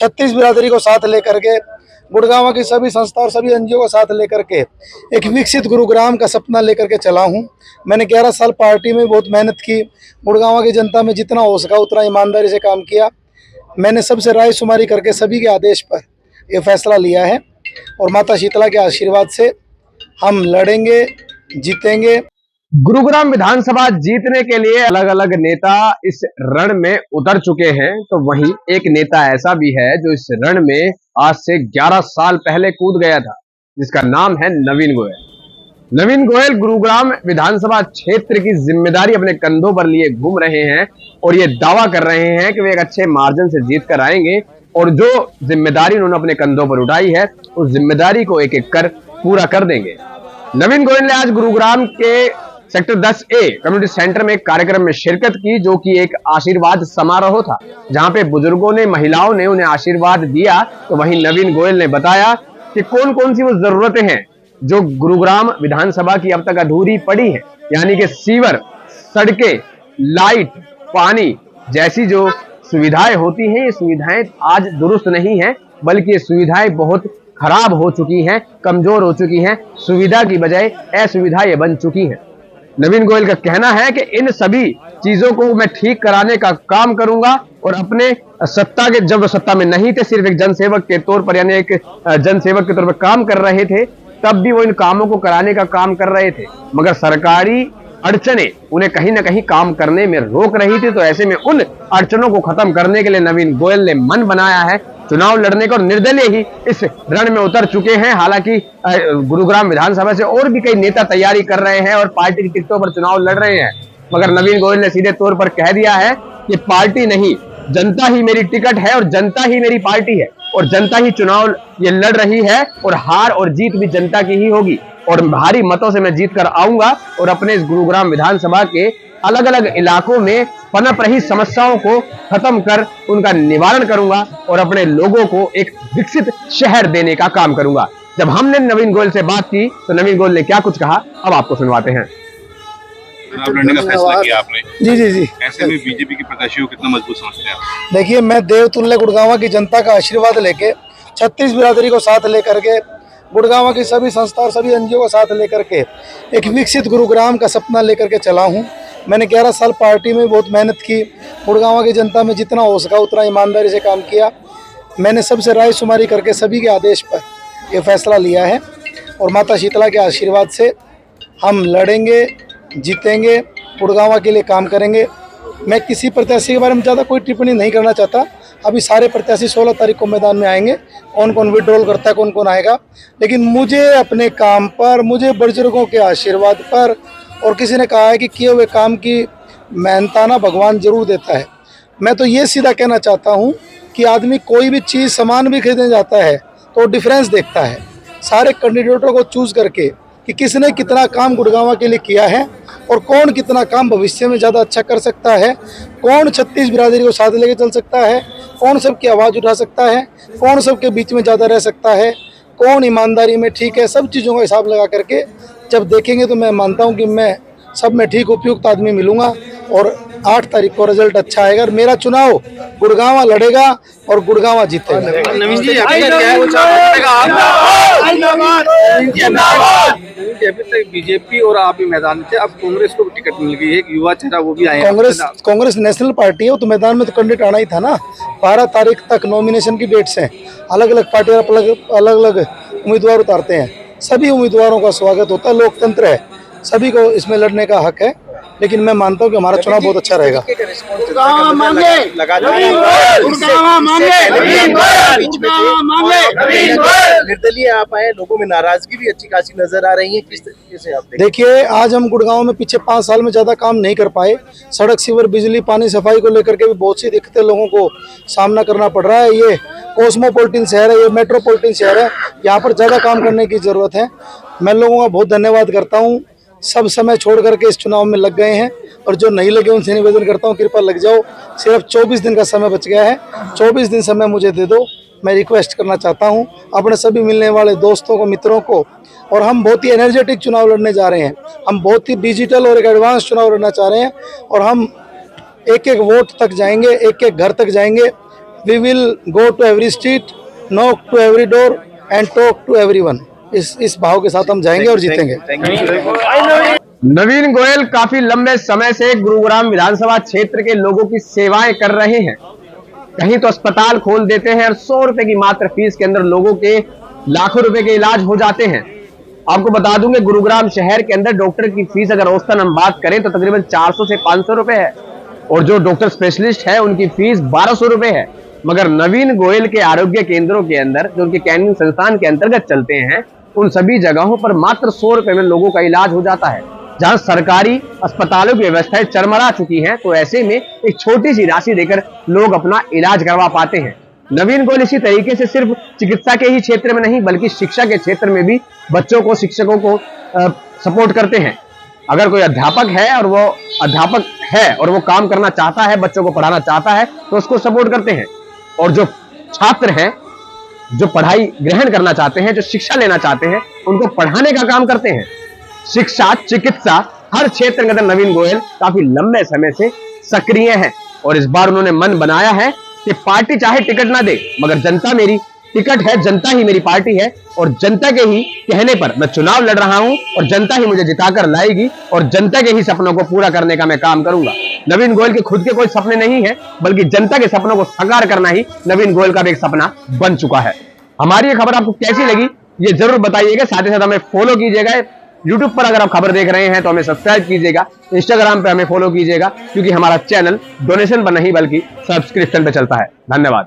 36 बिरादरी को साथ लेकर के, गुड़गांव की सभी संस्था और सभी एनजीओ को साथ लेकर के एक विकसित गुरुग्राम का सपना लेकर के चला हूं। मैंने 11 साल पार्टी में बहुत मेहनत की। गुड़गांव की जनता में जितना हो सका उतना ईमानदारी से काम किया। मैंने सबसे राय शुमारी करके सभी के आदेश पर यह फैसला लिया है और माता शीतला के आशीर्वाद से हम लड़ेंगे, जीतेंगे। गुरुग्राम विधानसभा जीतने के लिए अलग अलग नेता इस रण में उतर चुके हैं, तो वहीं एक नेता ऐसा भी है जो इस रण में आज से 11 साल पहले कूद गया था, जिसका नाम है नवीन गोयल। नवीन गोयल गुरुग्राम विधानसभा क्षेत्र की जिम्मेदारी अपने कंधों पर लिए घूम रहे हैं और ये दावा कर रहे हैं कि वे एक अच्छे मार्जिन से जीत कर आएंगे और जो जिम्मेदारी उन्होंने अपने कंधों पर उठाई है उस जिम्मेदारी को एक एक कर पूरा कर देंगे। नवीन गोयल ने आज गुरुग्राम के सेक्टर 10A कम्युनिटी सेंटर में एक कार्यक्रम में शिरकत की, जो कि एक आशीर्वाद समारोह था, जहां पे बुजुर्गों ने, महिलाओं ने उन्हें आशीर्वाद दिया। तो वहीं नवीन गोयल ने बताया कि कौन कौन सी वो जरूरतें हैं जो गुरुग्राम विधानसभा की अब तक अधूरी पड़ी है, यानी कि सीवर, सड़कें, लाइट, पानी जैसी जो सुविधाएं होती हैं, ये सुविधाएं आज दुरुस्त नहीं है, बल्कि ये सुविधाएं बहुत खराब हो चुकी हैं, कमजोर हो चुकी हैं। सुविधा की बजाय असुविधा ये बन चुकी है। नवीन गोयल का कहना है कि इन सभी चीजों को मैं ठीक कराने का काम करूंगा और अपने सत्ता के, जब सत्ता में नहीं थे, सिर्फ एक जनसेवक के तौर पर, यानी एक जनसेवक के तौर पर काम कर रहे थे, तब भी वो इन कामों को कराने का काम कर रहे थे, मगर सरकारी अड़चने उन्हें कहीं ना कहीं काम करने में रोक रही थी। तो ऐसे में उन अड़चनों को खत्म करने के लिए नवीन गोयल ने मन बनाया है चुनाव लड़ने का और निर्दलीय ही इस रण में उतर चुके हैं। हालांकि गुरुग्राम विधानसभा से और भी कई नेता तैयारी कर रहे हैं और पार्टी की टिकटों पर चुनाव लड़ रहे हैं, मगर नवीन गोयल ने सीधे तौर पर कह दिया है कि पार्टी नहीं, जनता ही मेरी टिकट है और जनता ही मेरी पार्टी है और जनता ही चुनाव ये लड़ रही है और हार और जीत भी जनता की ही होगी और भारी मतों से मैं जीत कर आऊंगा और अपने इस गुरुग्राम विधानसभा के अलग अलग इलाकों में पनप रही समस्याओं को खत्म कर उनका निवारण करूंगा और अपने लोगों को एक विकसित शहर देने का काम करूंगा। जब हमने नवीन गोयल से बात की तो नवीन गोयल ने क्या कुछ कहा, अब आपको सुनवाते हैं। लड़ने का फैसला किया आपने। जी। ऐसे में बीजेपी के प्रत्याशी को कितना मजबूत समझते हैं आप? देखिए, मैं देवतुल्य गुड़गांव की जनता का आशीर्वाद लेके 36 बिरादरी को साथ लेकर के, गुड़गांव की सभी संस्था और सभी एनजीओ को साथ लेकर के एक विकसित गुरुग्राम का सपना लेकर के चला हूं। मैंने 11 साल पार्टी में बहुत मेहनत की। गुड़गांव की जनता में जितना हो सका उतना ईमानदारी से काम किया। मैंने सबसे राय शुमारी करके सभी के आदेश पर यह फैसला लिया है और माता शीतला के आशीर्वाद से हम लड़ेंगे, जीतेंगे, गुड़गांव के लिए काम करेंगे। मैं किसी प्रत्याशी के बारे में ज़्यादा कोई टिप्पणी नहीं करना चाहता। अभी सारे प्रत्याशी 16 तारीख को मैदान में आएंगे, कौन कौन विड्रॉल करता है, कौन कौन आएगा, लेकिन मुझे अपने काम पर, मुझे बुजुर्गों के आशीर्वाद पर, और किसी ने कहा है कि किए हुए काम की मेहनताना भगवान जरूर देता है। मैं तो ये सीधा कहना चाहता हूँ कि आदमी कोई भी चीज़, सामान भी खरीदने जाता है तो डिफरेंस देखता है सारे कैंडिडेटों को चूज करके कि किसने कितना काम गुड़गांव के लिए किया है और कौन कितना काम भविष्य में ज़्यादा अच्छा कर सकता है, कौन 36 बिरादरी को साथ लेके चल सकता है, कौन सबकी आवाज़ उठा सकता है, कौन सबके बीच में ज़्यादा रह सकता है, कौन ईमानदारी में ठीक है। सब चीज़ों का हिसाब लगा करके जब देखेंगे तो मैं मानता हूं कि मैं सब में ठीक उपयुक्त आदमी मिलूंगा और 8 तारीख को रिजल्ट अच्छा आएगा और मेरा चुनाव गुड़गांव लड़ेगा और गुड़गांव जीतेगा। नवीन जी, अभी तक बीजेपी और आप ही मैदान में थे, अब कांग्रेस को टिकट मिल गई है, एक युवा चेहरा वो भी आए। कांग्रेस नेशनल पार्टी है, तो मैदान में तो कैंडिडेट आना ही था ना। 12 तारीख तक नॉमिनेशन की डेट्स हैं। अलग अलग पार्टियां अलग अलग उम्मीदवार उतारते हैं। सभी उम्मीदवारों का स्वागत होता है, लोकतंत्र है, सभी को इसमें लड़ने का हक है, लेकिन मैं मानता हूं कि हमारा चुनाव बहुत अच्छा रहेगा। निर्दलीय आप आए, लोगों में नाराजगी भी अच्छी खासी नजर आ रही है, किस तरीके से आप देखिए, आज हम गुड़गांव में पिछले 5 साल में ज्यादा काम नहीं कर पाए। सड़क, सीवर, बिजली, पानी, सफाई को लेकर के भी बहुत सी दिक्कतें लोगों को सामना करना पड़ रहा है। ये कॉस्मोपॉलिटन शहर है, ये मेट्रोपॉलिटन शहर है, यहाँ पर ज्यादा काम करने की जरूरत है। मैं लोगों का बहुत धन्यवाद करता हूँ, सब समय छोड़ करके इस चुनाव में लग गए हैं और जो नहीं लगे उनसे निवेदन करता हूँ कृपया लग जाओ। सिर्फ 24 दिन का समय बच गया है, 24 दिन समय मुझे दे दो। मैं रिक्वेस्ट करना चाहता हूँ अपने सभी मिलने वाले दोस्तों को, मित्रों को, और हम बहुत ही एनर्जेटिक चुनाव लड़ने जा रहे हैं। हम बहुत ही डिजिटल और एक एडवांस चुनाव लड़ना चाह रहे हैं और हम एक एक वोट तक जाएंगे, एक एक घर तक जाएंगे। We will go to every street, knock to every door and talk to everyone. इस भाव के साथ हम जाएंगे और जीतेंगे। नवीन गोयल काफी लंबे समय से गुरुग्राम विधानसभा क्षेत्र के लोगों की सेवाएं कर रहे हैं। कहीं तो अस्पताल खोल देते हैं और 100 रुपए की मात्र फीस के अंदर लोगों के लाखों रुपए के इलाज हो जाते हैं। आपको बता दूंगे गुरुग्राम शहर के अंदर डॉक्टर की फीस अगर औसतन हम बात करें तो तकरीबन 400 से 500 रुपए है, और जो डॉक्टर स्पेशलिस्ट है उनकी फीस 1200 रुपए है। मगर नवीन गोयल के आरोग्य केंद्रों के अंदर, जो उनके कैंटीन संस्थान के अंतर्गत चलते हैं, उन सभी जगहों पर मात्र 100 रुपए में लोगों का इलाज हो जाता है। जहां सरकारी अस्पतालों की व्यवस्थाएं चरमरा चुकी हैं, तो ऐसे में एक छोटी सी राशि देकर लोग अपना इलाज करवा पाते हैं। नवीन गोयल इसी तरीके से सिर्फ चिकित्सा के ही क्षेत्र में नहीं बल्कि शिक्षा के क्षेत्र में भी बच्चों को, शिक्षकों को सपोर्ट करते हैं। अगर कोई अध्यापक है और वो काम करना चाहता है, बच्चों को पढ़ाना चाहता है, तो उसको सपोर्ट करते हैं। और जो छात्र हैं, जो पढ़ाई ग्रहण करना चाहते हैं, जो शिक्षा लेना चाहते हैं, उनको पढ़ाने का काम करते हैं। शिक्षा, चिकित्सा, हर क्षेत्र के अंदर नवीन गोयल काफी लंबे समय से सक्रिय हैं। और इस बार उन्होंने मन बनाया है कि पार्टी चाहे टिकट ना दे, मगर जनता मेरी टिकट है, जनता ही मेरी पार्टी है, और जनता के ही कहने पर मैं चुनाव लड़ रहा हूं और जनता ही मुझे जिताकर लाएगी और जनता के ही सपनों को पूरा करने का मैं काम करूंगा। नवीन गोयल के खुद के कोई सपने नहीं है, बल्कि जनता के सपनों को साकार करना ही नवीन गोयल का भी एक सपना बन चुका है। हमारी ये खबर आपको कैसी लगी ये जरूर बताइएगा। साथ ही साथ हमें फॉलो कीजिएगा। YouTube पर अगर आप खबर देख रहे हैं तो हमें सब्सक्राइब कीजिएगा। Instagram पे हमें फॉलो कीजिएगा, क्योंकि हमारा चैनल डोनेशन पर नहीं बल्कि सब्सक्रिप्शन पे चलता है। धन्यवाद।